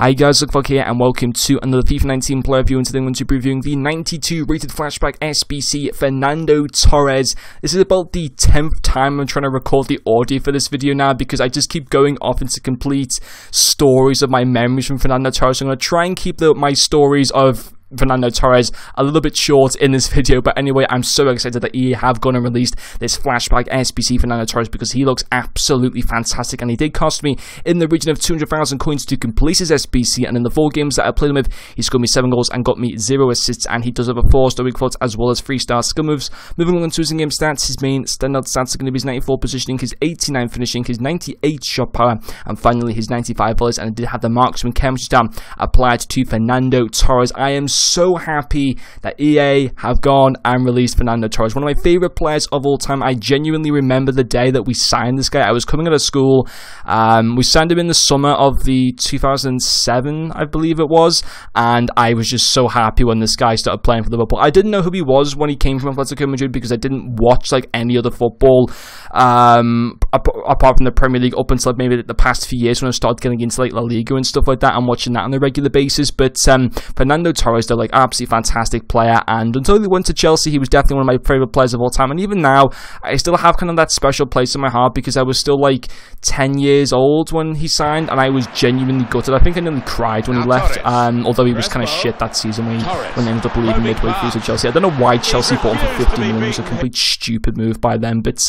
Hi guys, Luke here and welcome to another FIFA 19 player review, and today I'm going to be reviewing the 92 rated Flashback Sbc Fernando Torres. This is about the 10th time I'm trying to record the audio for this video now because I just keep going off into complete stories of my memories from Fernando Torres. So I'm going to try and keep my stories of Fernando Torres a little bit short in this video, but anyway, I'm so excited that EA have gone and released this Flashback SBC Fernando Torres because he looks absolutely fantastic, and he did cost me in the region of 200,000 coins to complete his SBC, and in the 4 games that I played him with, he scored me 7 goals and got me 0 assists, and he does have a 4-star weak foot as well as 3-star skill moves. Moving on to his in-game stats, his main standout stats are going to be his 94 positioning, his 89 finishing, his 98 shot power, and finally his 95 volleys, and I did have the marksman chemistry stamp applied to Fernando Torres. I am so happy that EA have gone and released Fernando Torres, one of my favorite players of all time. I genuinely remember the day that we signed this guy. I was coming out of school. We signed him in the summer of the 2007, I believe it was, and I was just so happy when this guy started playing for Liverpool. I didn't know who he was when he came from Atletico Madrid because I didn't watch like any other football apart from the Premier League up until like, maybe the past few years when I started getting into like La Liga and stuff like that and watching that on a regular basis. But Fernando Torres, they're like absolutely fantastic player, and until he went to Chelsea, he was definitely one of my favorite players of all time. And even now, I still have kind of that special place in my heart because I was still like 10 years old when he signed, and I was genuinely gutted. I think I nearly cried when he left, although he was kind of shit that season when he ended up leaving midway through to Chelsea. I don't know why Chelsea bought him for 50 million. It was a complete stupid move by them. But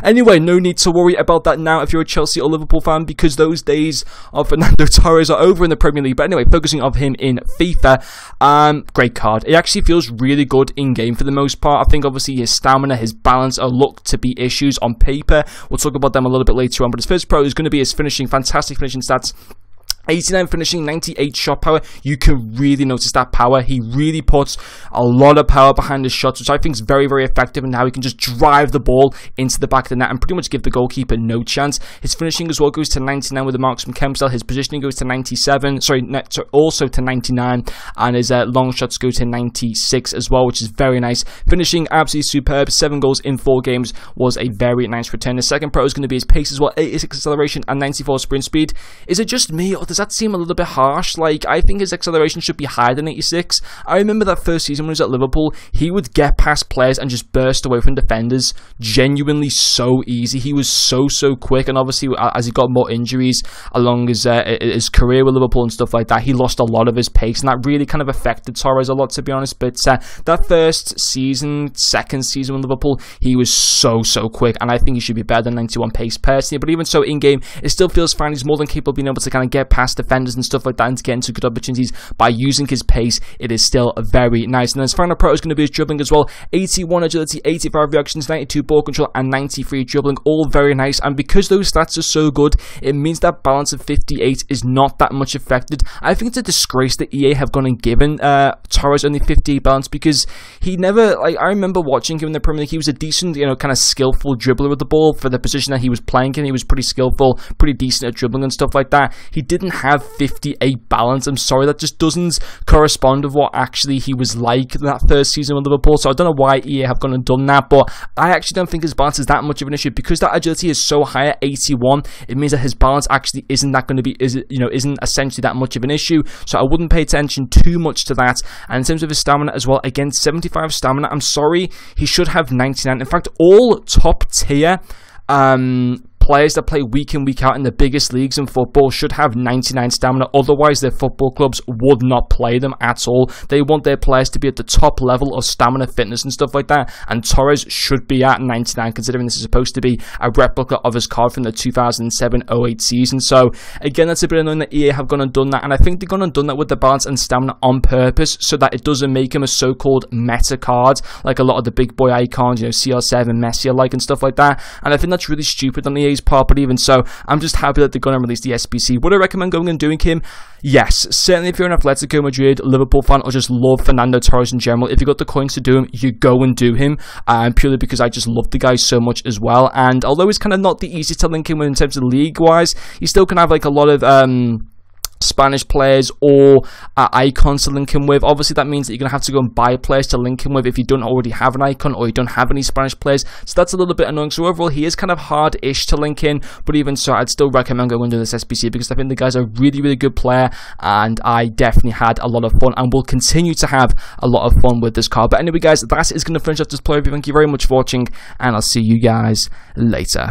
anyway, no need to worry about that now if you're a Chelsea or Liverpool fan, because those days of Fernando Torres are over in the Premier League. But anyway, focusing on him in FIFA, great card. It actually feels really good in game for the most part. I think obviously his stamina, his balance are looked to be issues on paper. We'll talk about them a little bit later on, but his first pro is going to be his finishing. Fantastic finishing stats. 89 finishing, 98 shot power. You can really notice that power. He really puts a lot of power behind his shots, which I think is very, very effective in how he can just drive the ball into the back of the net and pretty much give the goalkeeper no chance. His finishing as well goes to 99 with the marksman chem style. His positioning goes to 97, also to 99, and his long shots go to 96 as well, which is very nice. Finishing absolutely superb. 7 goals in 4 games was a very nice return. His second pro is going to be his pace as well, 86 acceleration and 94 sprint speed. Is it just me, or does that seem a little bit harsh? Like, I think his acceleration should be higher than 86. I remember that first season when he was at Liverpool, he would get past players and just burst away from defenders genuinely so easy. He was so quick, and obviously as he got more injuries along his career with Liverpool and stuff like that, he lost a lot of his pace, and that really kind of affected Torres a lot, to be honest. But that first season, second season with Liverpool, he was so quick, and I think he should be better than 91 pace personally. But even so, in game, it still feels fine. He's more than capable of being able to kind of get past defenders and stuff like that and to get into good opportunities by using his pace. It is still very nice. And then his final pro is going to be his dribbling as well. 81 agility, 85 reactions, 92 ball control, and 93 dribbling. All very nice. And because those stats are so good, it means that balance of 58 is not that much affected. I think it's a disgrace that EA have gone and given Torres only 58 balance, because he never, like, I remember watching him in the Premier League. He was a decent, kind of skillful dribbler with the ball for the position that he was playing in. He was pretty skillful, pretty decent at dribbling and stuff like that. He didn't have 58 balance. I'm sorry, that just doesn't correspond with what actually he was like that first season with Liverpool. So I don't know why EA have gone and done that, but I actually don't think his balance is that much of an issue because that agility is so high at 81. It means that his balance actually isn't that going to be, isn't essentially that much of an issue. So I wouldn't pay attention too much to that. And in terms of his stamina as well, again, 75 stamina. I'm sorry, he should have 99. In fact, all top tier players that play week in, week out in the biggest leagues in football should have 99 stamina. Otherwise, their football clubs would not play them at all. They want their players to be at the top level of stamina, fitness, and stuff like that. And Torres should be at 99, considering this is supposed to be a replica of his card from the 2007-08 season. So, again, that's a bit annoying that EA have gone and done that. And I think they've gone and done that with the balance and stamina on purpose so that it doesn't make him a so-called meta card, like a lot of the big boy icons, CR7, Messi alike, and stuff like that. And I think that's really stupid on EA's part, but even so, I'm just happy that they're going to release the SBC. Would I recommend going and doing him? Yes, certainly if you're an Atletico Madrid, Liverpool fan, or just love Fernando Torres in general, if you got the coins to do him, you go and do him, purely because I just love the guy so much as well. And although he's kind of not the easiest to link in with in terms of league-wise, he still can have like a lot of Spanish players or icons to link him with. Obviously that means that you're going to have to go and buy players to link him with if you don't already have an icon or you don't have any Spanish players, so that's a little bit annoying. So overall he is kind of hard-ish to link in, but even so I'd still recommend going into this SBC because I think the guy's a really, really good player, and I definitely had a lot of fun and will continue to have a lot of fun with this card. But anyway guys, that is going to finish up this play review. Thank you very much for watching, and I'll see you guys later.